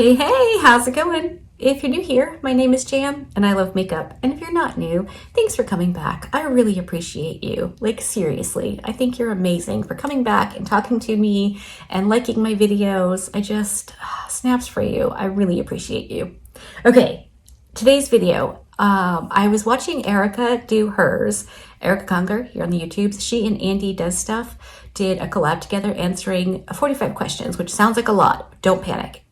Hey, hey, how's it going? If you're new here, my name is Jan and I love makeup. And if you're not new, thanks for coming back. I really appreciate you. Like, seriously, I think you're amazing for coming back and talking to me and liking my videos. Snaps for you. I really appreciate you. Okay, today's video, I was watching Erica do hers. Erica Conger here on the YouTubes. She and Andy Does Stuff did a collab together answering 45 questions, which sounds like a lot. Don't panic.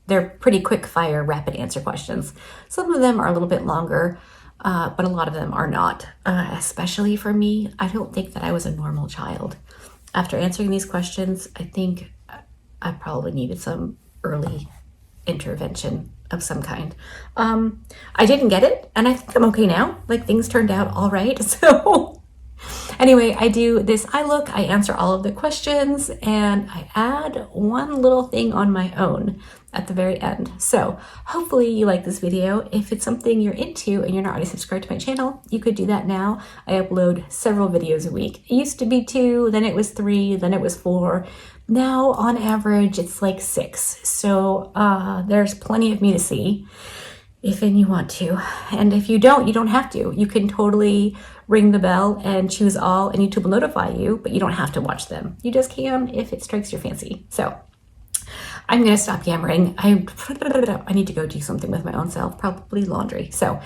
They're pretty quick fire, rapid answer questions. Some of them are a little bit longer, but a lot of them are not. Especially for me, I don't think that I was a normal child. After answering these questions, I think I probably needed some early intervention of some kind. I didn't get it, and I think I'm okay now. Like, things turned out all right. So anyway, I do this eye look, I answer all of the questions, and I add one little thing on my own at the very end. So hopefully you like this video. If it's something you're into and you're not already subscribed to my channel, you could do that now. I upload several videos a week. It used to be 2, then it was 3, then it was 4. Now on average, it's like 6. So there's plenty of me to see if you want to. And if you don't have to. You can totally ring the bell and choose all, and YouTube will notify you, but you don't have to watch them. You just can if it strikes your fancy. So I'm gonna stop yammering. I need to go do something with my own self, probably laundry. So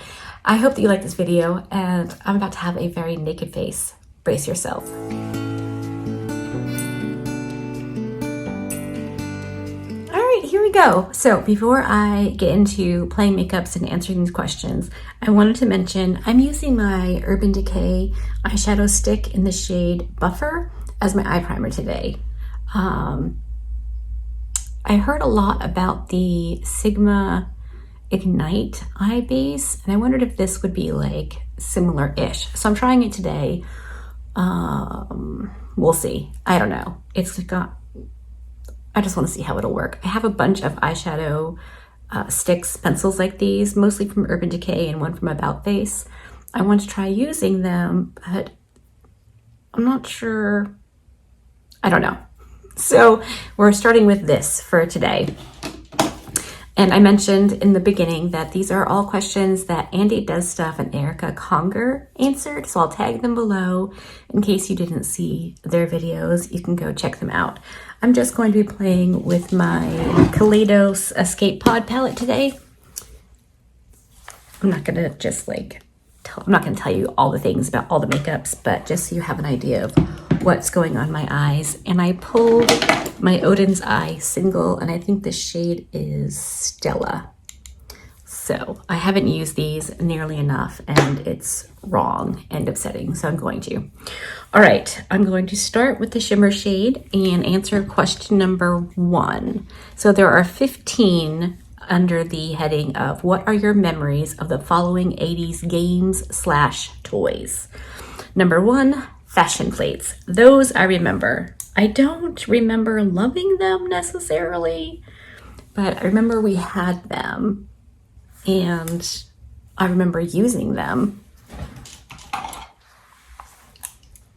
I hope that you like this video, and I'm about to have a very naked face. Brace yourself. Here we go. So before I get into playing makeups and answering these questions, I wanted to mention I'm using my Urban Decay eyeshadow stick in the shade Buffer as my eye primer today. I heard a lot about the Sigma Ignite eye base, and I wondered if this would be like similar-ish. So I'm trying it today. We'll see. I don't know. I just want to see how it'll work. I have a bunch of eyeshadow sticks, pencils like these, mostly from Urban Decay and one from About Face. I want to try using them, but I'm not sure. I don't know. So we're starting with this for today. And I mentioned in the beginning that these are all questions that Andy Does Stuff and Erica Conger answered. So I'll tag them below in case you didn't see their videos. You can go check them out. I'm just going to be playing with my Kaleidos Escape Pod palette today. I'm not gonna I'm not gonna tell you all the things about all the makeups, but just so you have an idea of what's going on my eyes. And I pulled my Odin's Eye single, and I think the shade is Stella. So I haven't used these nearly enough, and it's wrong and upsetting, so I'm going to. All right, I'm going to start with the shimmer shade and answer question number 1. So there are 15 under the heading of what are your memories of the following 80s games/toys. Number 1, fashion plates. Those I remember. I don't remember loving them necessarily, but I remember we had them and I remember using them.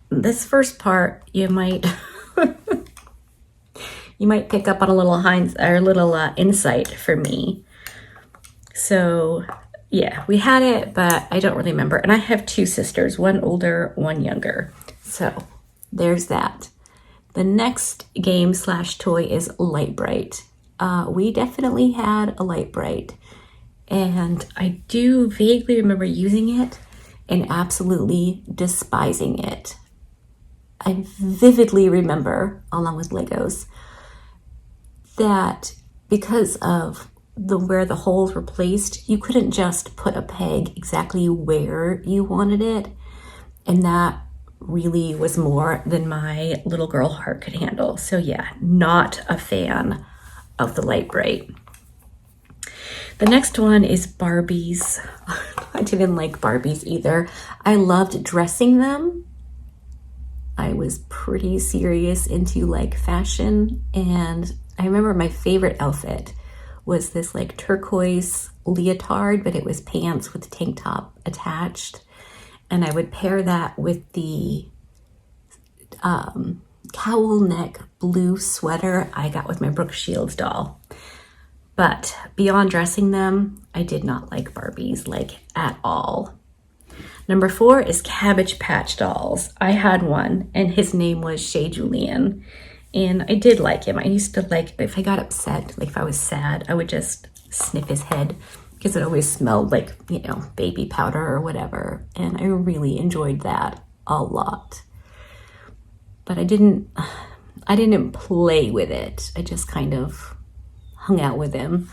This first part, you might pick up on a little insight for me. So yeah, we had it, but I don't really remember. And I have 2 sisters, one older, one younger. So there's that. The next game/toy is Light Bright. We definitely had a Light Bright, and I do vaguely remember using it and absolutely despising it. I vividly remember, along with Legos, that because of where the holes were placed, you couldn't just put a peg exactly where you wanted it, and that really was more than my little girl heart could handle. So yeah, not a fan of the Light Bright. The next one is Barbies. I didn't like Barbies either. I loved dressing them. I was pretty serious into like fashion, and I remember my favorite outfit was this like turquoise leotard, but it was pants with tank top attached. And I would pair that with the cowl neck blue sweater I got with my Brooke Shields doll. But beyond dressing them, I did not like Barbies, like at all. Number 4 is Cabbage Patch Dolls. I had one, and his name was Shea Julian. And I did like him. I used to like, if I got upset, like if I was sad, I would just sniff his head because it always smelled like, you know, baby powder or whatever. And I really enjoyed that a lot. But I didn't play with it. I just kind of hung out with him.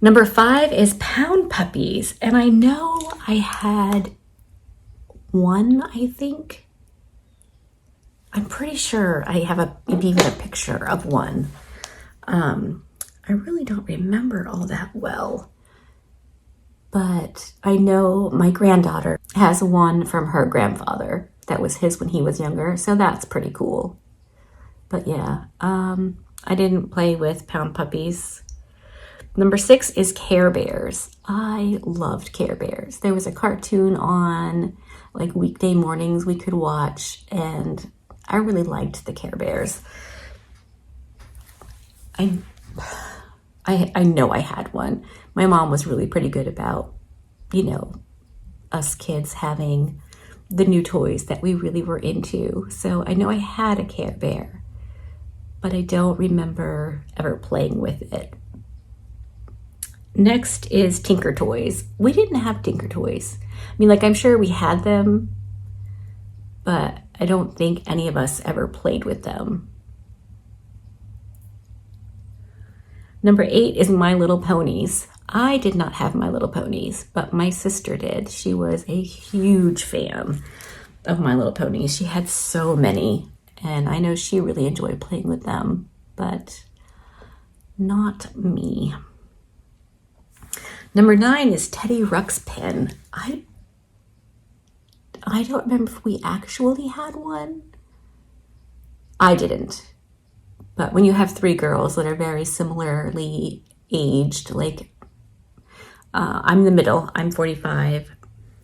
Number 5 is Pound Puppies. And I know I had one, I think. I'm pretty sure I have even a picture of one. I really don't remember all that well. But I know my granddaughter has one from her grandfather. That was his when he was younger, so that's pretty cool. But yeah, I didn't play with Pound Puppies. Number 6 is Care Bears. I loved Care Bears. There was a cartoon on like weekday mornings we could watch, and I really liked the Care Bears. I know I had one. My mom was really pretty good about, you know, us kids having the new toys that we really were into. So I know I had a Care Bear, but I don't remember ever playing with it. Next is Tinker Toys. We didn't have Tinker Toys. I mean, like, I'm sure we had them, but I don't think any of us ever played with them. Number 8 is My Little Ponies. I did not have My Little Ponies, but my sister did. She was a huge fan of My Little Ponies. She had so many, and I know she really enjoyed playing with them, but not me. Number 9 is Teddy Ruxpin. I don't remember if we actually had one. I didn't. But when you have 3 girls that are very similarly aged, like I'm the middle, I'm 45.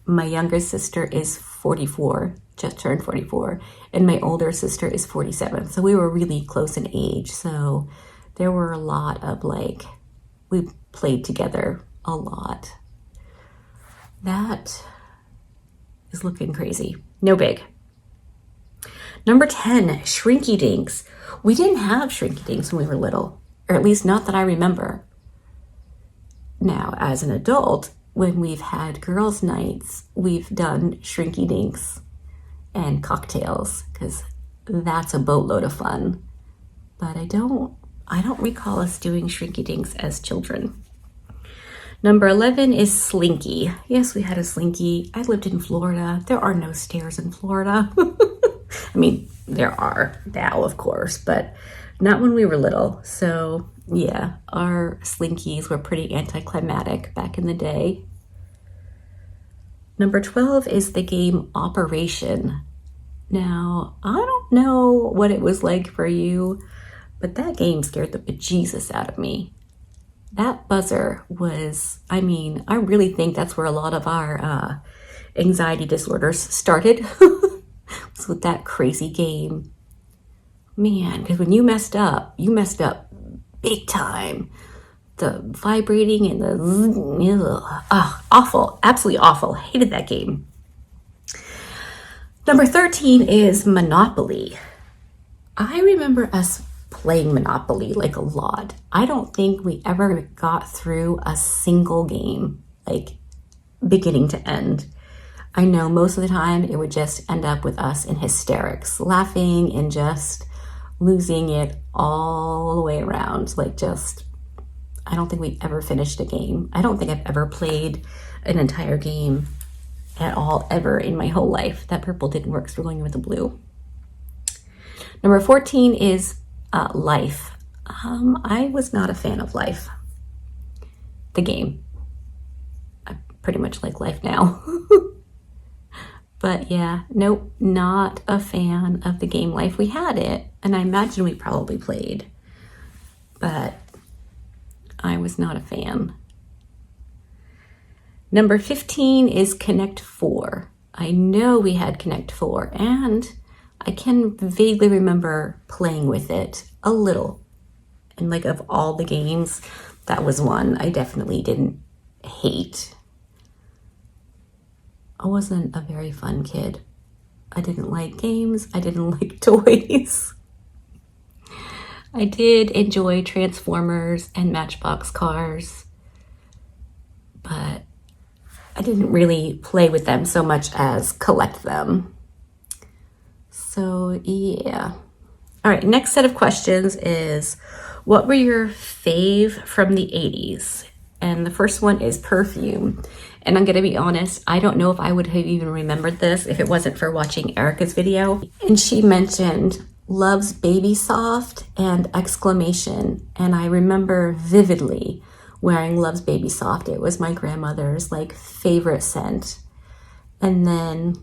My younger sister is 44, just turned 44, and my older sister is 47. So we were really close in age. So there were a lot of like, we played together a lot. That is looking crazy. No big. Number 10, Shrinky Dinks. We didn't have Shrinky Dinks when we were little, or at least not that I remember. Now, as an adult, when we've had girls' nights, we've done Shrinky Dinks and cocktails, because that's a boatload of fun. But I don't recall us doing Shrinky Dinks as children. Number 11 is Slinky. Yes, we had a Slinky. I lived in Florida. There are no stairs in Florida. I mean, there are now, of course, but not when we were little. So yeah, our Slinkies were pretty anticlimactic back in the day. Number 12 is the game Operation. Now, I don't know what it was like for you, but that game scared the bejesus out of me. That buzzer was, I mean, I really think that's where a lot of our anxiety disorders started. Was with that crazy game. Man, because when you messed up big time. The vibrating and the awful, absolutely awful. Hated that game. Number 13 is Monopoly. I remember us playing Monopoly like a lot. I don't think we ever got through a single game, like beginning to end. I know most of the time it would just end up with us in hysterics, laughing and just losing it all the way around. Like just, I don't think we ever finished a game. I don't think I've ever played an entire game at all, ever in my whole life. That purple didn't work, so we're going with the blue. Number 14 is Life. I was not a fan of Life, the game. I pretty much like Life now. But yeah, nope, not a fan of the game Life. We had it, and I imagine we probably played, but I was not a fan. Number 15 is Connect 4. I know we had Connect 4, and I can vaguely remember playing with it a little. And like of all the games, That was one I definitely didn't hate. I wasn't a very fun kid. I didn't like games. I didn't like toys. I did enjoy Transformers and Matchbox cars, but I didn't really play with them so much as collect them. So yeah. All right, next set of questions is, what were your fave from the 80s? And the first one is perfume. And I'm gonna be honest, I don't know if I would have even remembered this if it wasn't for watching Erica's video. And she mentioned Love's Baby Soft and exclamation. And I remember vividly wearing Love's Baby Soft. It was my grandmother's like favorite scent. And then,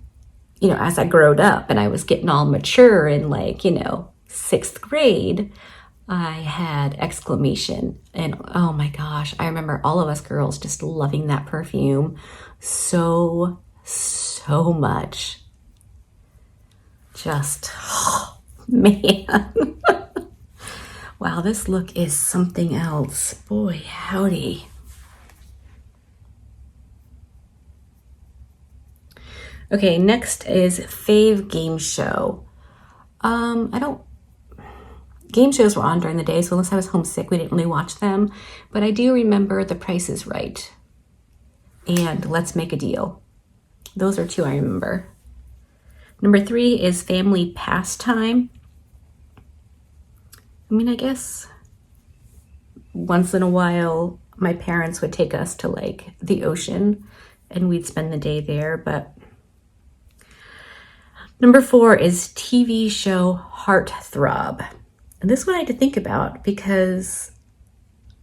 you know, as I growed up and I was getting all mature in like, you know, 6th grade, I had exclamation. And oh my gosh, I remember all of us girls just loving that perfume so much. Just, oh, man. Wow, this look is something else. Boy, howdy. Okay, next is fave game show. Game shows were on during the day, so unless I was homesick, we didn't really watch them. But I do remember The Price is Right and Let's Make a Deal. Those are two I remember. Number 3 is family pastime. I mean, I guess once in a while, my parents would take us to like the ocean and we'd spend the day there, but number 4 is TV show Heartthrob. And this one I had to think about because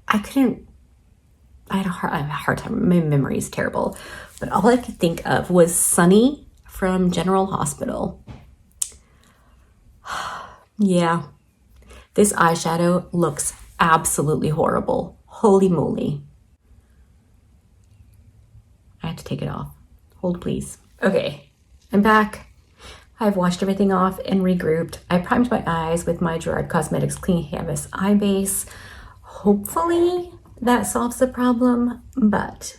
I had a hard time. My memory is terrible. But all I could think of was Sunny from General Hospital. Yeah. This eyeshadow looks absolutely horrible. Holy moly. I had to take it off. Hold please. Okay, I'm back. I've washed everything off and regrouped. I primed my eyes with my Gerard Cosmetics Clean Canvas Eye Base. Hopefully that solves the problem, but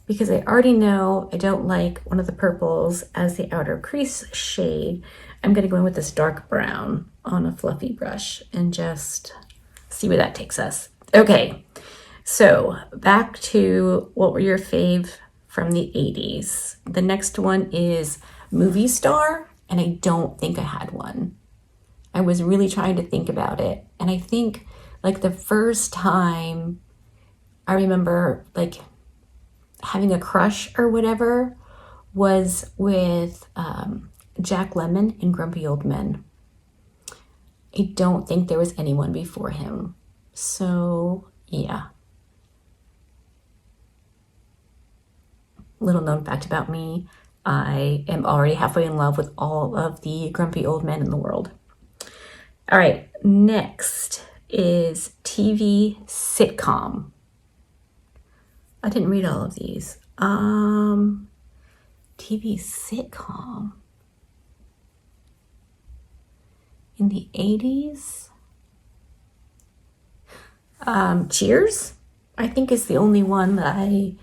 because I already know I don't like one of the purples as the outer crease shade, I'm gonna go in with this dark brown on a fluffy brush and just see where that takes us. Okay, so back to what were your fave from the 80s. The next one is movie star. And I don't think I had one. I was really trying to think about it. And I think like the first time I remember like having a crush or whatever was with Jack Lemmon in Grumpy Old Men. I don't think there was anyone before him. So yeah. Little known fact about me. I am already halfway in love with all of the grumpy old men in the world. All right, next is TV sitcom. I didn't read all of these. TV sitcom. In the 80s? Cheers, I think is the only one that I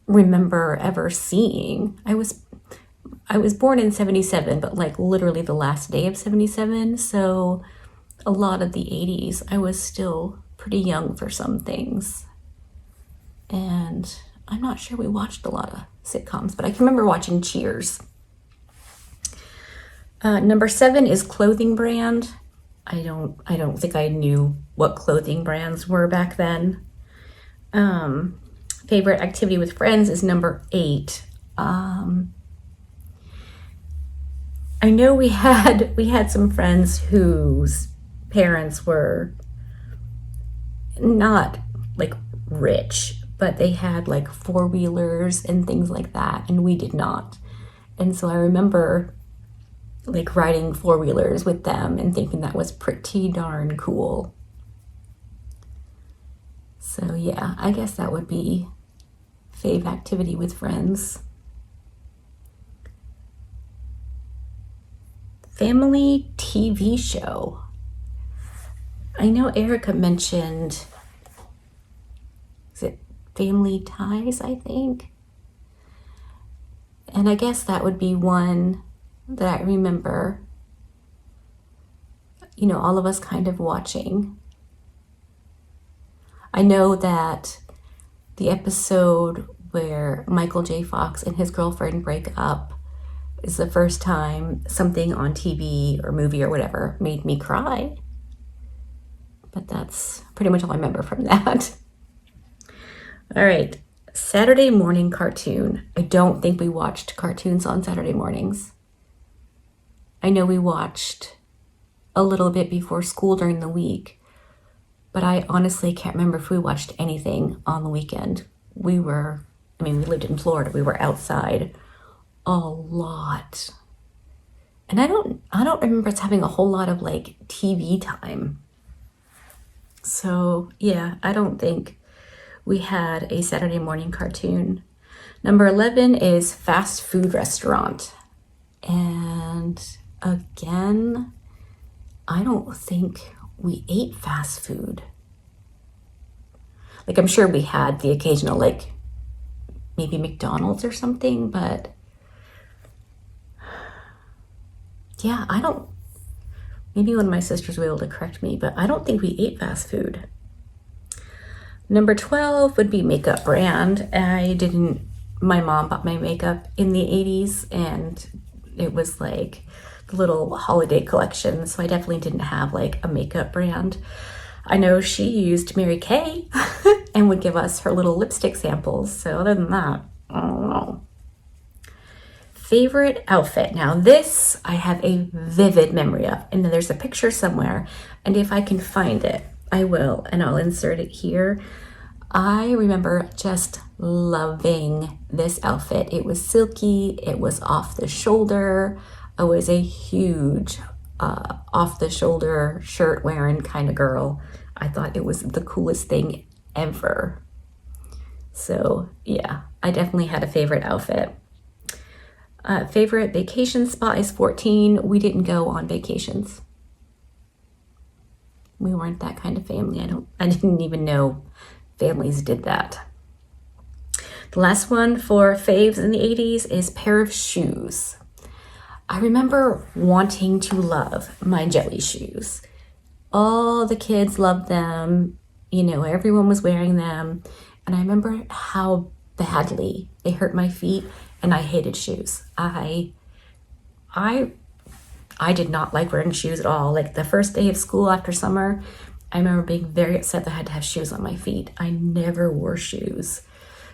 remember ever seeing. I was born in 77, but like literally the last day of 77. So a lot of the 80s, I was still pretty young for some things. And I'm not sure we watched a lot of sitcoms, but I can remember watching Cheers. Number 7 is clothing brand. I don't think I knew what clothing brands were back then. Favorite activity with friends is number 8. I know we had some friends whose parents were not like rich, but they had like 4-wheelers and things like that, and we did not. And so I remember like riding 4-wheelers with them and thinking that was pretty darn cool. So yeah, I guess that would be fave activity with friends. Family TV show. I know Erica mentioned Is it Family Ties, I think? And I guess that would be one that I remember, all of us kind of watching. I know that the episode where Michael J. Fox and his girlfriend break up is the first time something on TV or movie or whatever made me cry. But that's pretty much all I remember from that. All right, Saturday morning cartoon. I don't think we watched cartoons on Saturday mornings. I know we watched a little bit before school during the week, but I honestly can't remember if we watched anything on the weekend. We lived in Florida. We were outside a lot. And I don't remember us having a whole lot of like TV time. So yeah, I don't think we had a Saturday morning cartoon. Number 11 is fast food restaurant. And again, I don't think we ate fast food. Like, I'm sure we had the occasional, like, maybe McDonald's or something, but yeah, maybe one of my sisters will be able to correct me, but I don't think we ate fast food. Number 12 would be makeup brand. My mom bought my makeup in the 80s, and it was like the little holiday collection, so I definitely didn't have like a makeup brand. I know she used Mary Kay and would give us her little lipstick samples. So other than that, I don't know. Favorite outfit. Now this I have a vivid memory of, and there's a picture somewhere, and if I can find it, I will, and I'll insert it here. I remember just loving this outfit. It was silky, it was off the shoulder. I was a huge off the shoulder shirt wearing kind of girl. I thought it was the coolest thing ever. So yeah, I definitely had a favorite outfit. Favorite vacation spot is 14. We didn't go on vacations. We weren't that kind of family. I didn't even know families did that. The last one for faves in the 80s is pair of shoes. I remember wanting to love my jelly shoes. All the kids loved them. Everyone was wearing them. And I remember how badly they hurt my feet, and I hated shoes. I did not like wearing shoes at all. Like the first day of school after summer, I remember being very upset that I had to have shoes on my feet. I never wore shoes.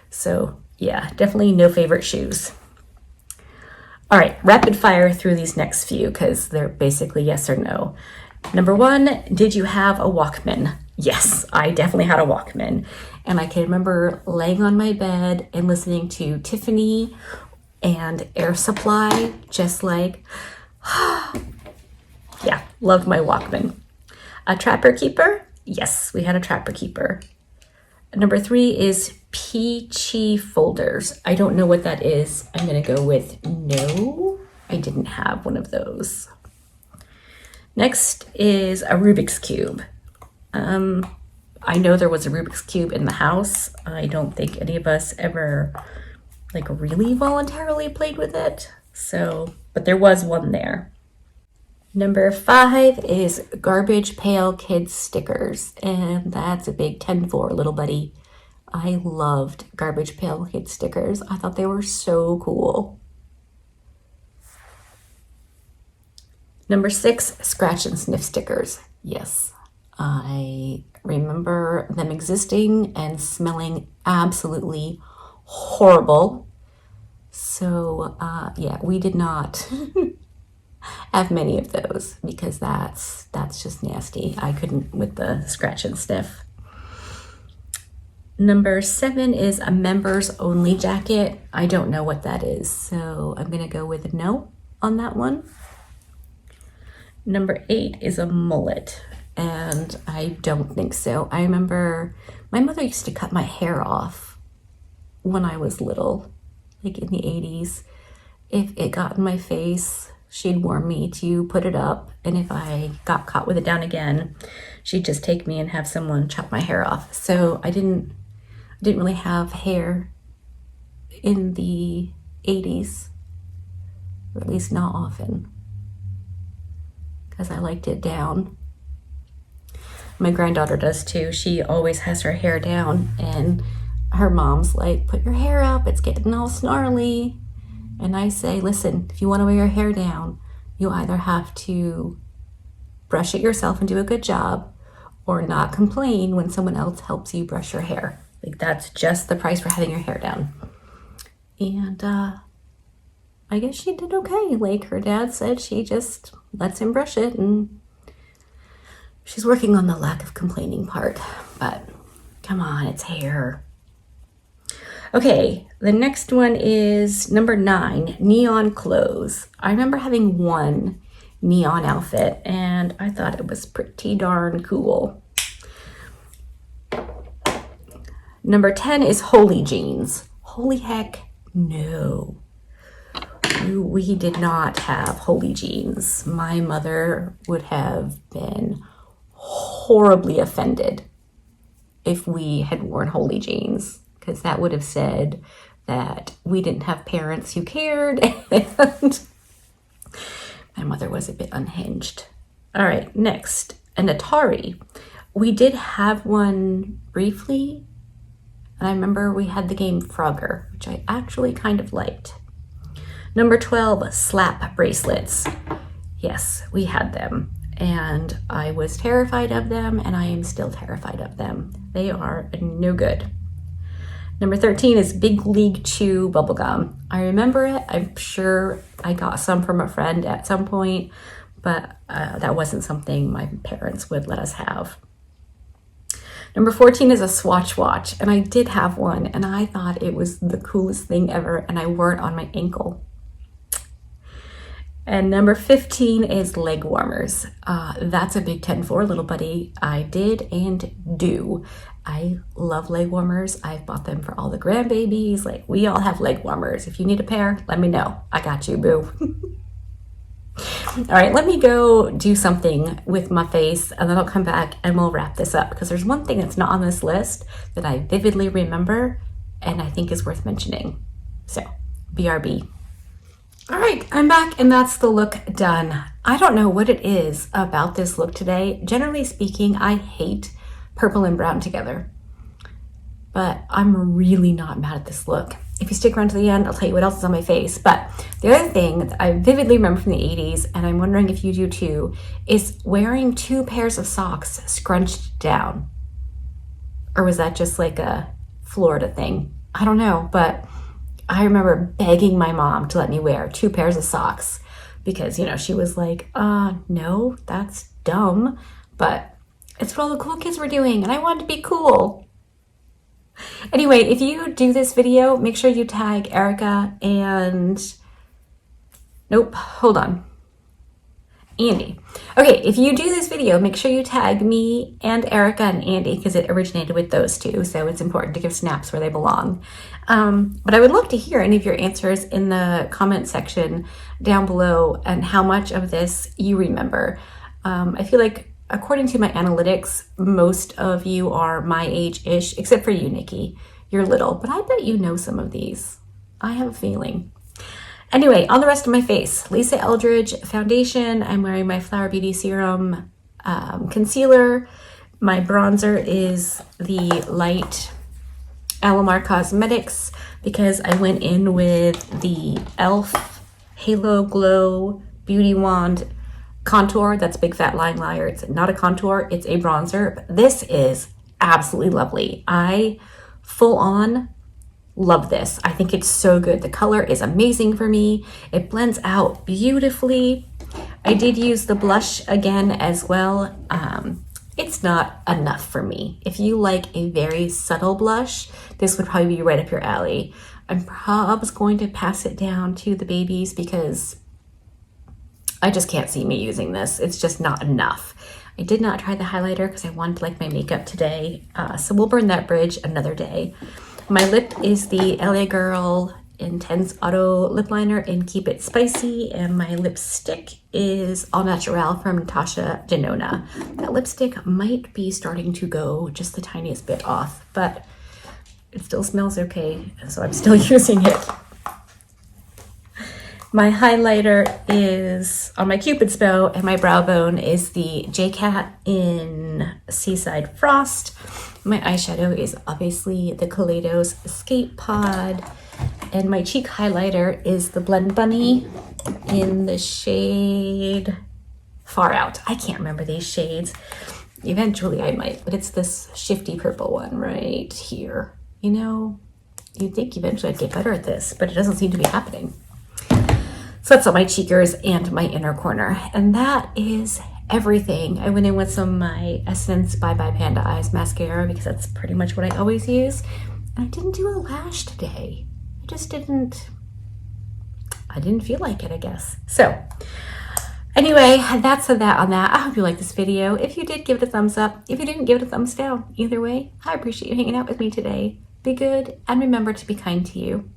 So yeah, definitely no favorite shoes. All right, rapid fire through these next few because they're basically yes or no. Number 1, did you have a Walkman? Yes, I definitely had a Walkman. And I can remember laying on my bed and listening to Tiffany and Air Supply, just like, yeah, loved my Walkman. A Trapper Keeper? Yes, we had a Trapper Keeper. Number 3 is Peachy folders. I don't know what that is. I'm gonna go with no. I didn't have one of those. Next is a Rubik's Cube. I know there was a Rubik's Cube in the house. I don't think any of us ever like really voluntarily played with it. But there was one there. Number 5 is Garbage Pail Kids stickers, and that's a big 10-4, little buddy. I loved Garbage Pail Kids stickers. I thought they were so cool. Number 6, Scratch and Sniff stickers. Yes, I remember them existing and smelling absolutely horrible. So yeah, we did not have many of those because that's just nasty. I couldn't with the scratch and sniff. Number 7 is a members only jacket. I don't know what that is, so I'm gonna go with a no on that one. Number 8 is a mullet, and I don't think so. I remember my mother used to cut my hair off when I was little, like in the 80s. If it got in my face, she'd warn me to put it up, and if I got caught with it down again, she'd just take me and have someone chop my hair off. So I didn't didn't really have hair in the 80s, or at least not often, because I liked it down. My granddaughter does too. She always has her hair down, and her mom's like, put your hair up, it's getting all snarly. And I say, listen, if you want to wear your hair down, you either have to brush it yourself and do a good job, or not complain when someone else helps you brush your hair. Like, that's just the price for having your hair down. And I guess she did okay. Like, her dad said she just lets him brush it, and she's working on the lack of complaining part. But come on, it's hair. Okay, the next one is number 9, neon clothes. I remember having one neon outfit, and I thought it was pretty darn cool. Number 10 is holy jeans. Holy heck no. We did not have holy jeans. My mother would have been horribly offended if we had worn holy jeans, because that would have said that we didn't have parents who cared, and my mother was a bit unhinged. All right, next, an Atari. We did have one briefly, and I remember we had the game Frogger, which I actually kind of liked. Number 12, slap bracelets. Yes, we had them, and I was terrified of them, and I am still terrified of them. They are no good. Number 13 is Big League Chew bubblegum. I remember it. I'm sure I got some from a friend at some point, but that wasn't something my parents would let us have. Number 14 is a Swatch watch, and I did have one, and I thought it was the coolest thing ever, and I wore it on my ankle. And number 15 is leg warmers. That's a Big 10 for little buddy. I did and do. I love leg warmers. I've bought them for all the grandbabies. Like, we all have leg warmers. If you need a pair, let me know. I got you, boo. All right, let me go do something with my face, and then I'll come back and we'll wrap this up, because there's one thing that's not on this list that I vividly remember and I think is worth mentioning. So, BRB. All right, I'm back, and that's the look done. I don't know what it is about this look today. Generally speaking, I hate purple and brown together, but I'm really not mad at this look. If you stick around to the end, I'll tell you what else is on my face. But the other thing that I vividly remember from the 80s, and I'm wondering if you do too, is wearing 2 pairs of socks scrunched down. Or was that just like a Florida thing? I don't know, but I remember begging my mom to let me wear 2 pairs of socks because, you know, she was like, no, that's dumb, but it's what all the cool kids were doing, and I wanted to be cool. Anyway, if you do this video, make sure you tag Erica and, Andy. Okay, if you do this video, make sure you tag me and Erica and Andy, because it originated with those two, so it's important to give snaps where they belong. But I would love to hear any of your answers in the comment section down below and how much of this you remember. I feel like, according to my analytics, most of you are my age-ish, except for you, Nikki. You're little, but I bet you know some of these. I have a feeling. Anyway, on the rest of my face, Lisa Eldridge foundation. I'm wearing my Flower Beauty Serum concealer. My bronzer is the light Alamar Cosmetics, because I went in with the e.l.f. Halo Glow Beauty Wand contour. That's Big Fat Lying Liar. It's not a contour, it's a bronzer. But this is absolutely lovely. I full on love this. I think it's so good. The color is amazing for me. It blends out beautifully. I did use the blush again as well. It's not enough for me. If you like a very subtle blush, this would probably be right up your alley. I'm probably going to pass it down to the babies because I just can't see me using this. It's just not enough. I did not try the highlighter because I wanted to like my makeup today. So we'll burn that bridge another day. My lip is the LA Girl Intense Auto Lip Liner in Keep It Spicy, and my lipstick is All Natural from Natasha Denona. That lipstick might be starting to go just the tiniest bit off, but It still smells okay, so I'm still using it. My highlighter is on my Cupid's bow, and my brow bone is the J-Cat in Seaside Frost. My eyeshadow is obviously the Kaleidos Escape Pod, and my cheek highlighter is the Blend Bunny in the shade Far Out. I can't remember these shades. Eventually I might, but it's this shifty purple one right here. You know, you'd think eventually I'd get better at this, but it doesn't seem to be happening. So that's on my cheekers and my inner corner. And that is everything. I went in with some of my Essence Bye Bye Panda Eyes mascara because that's pretty much what I always use. And I didn't do a lash today. I just didn't feel like it, I guess. So anyway, that's that on that. I hope you liked this video. If you did, give it a thumbs up. If you didn't, give it a thumbs down. Either way, I appreciate you hanging out with me today. Be good and remember to be kind to you.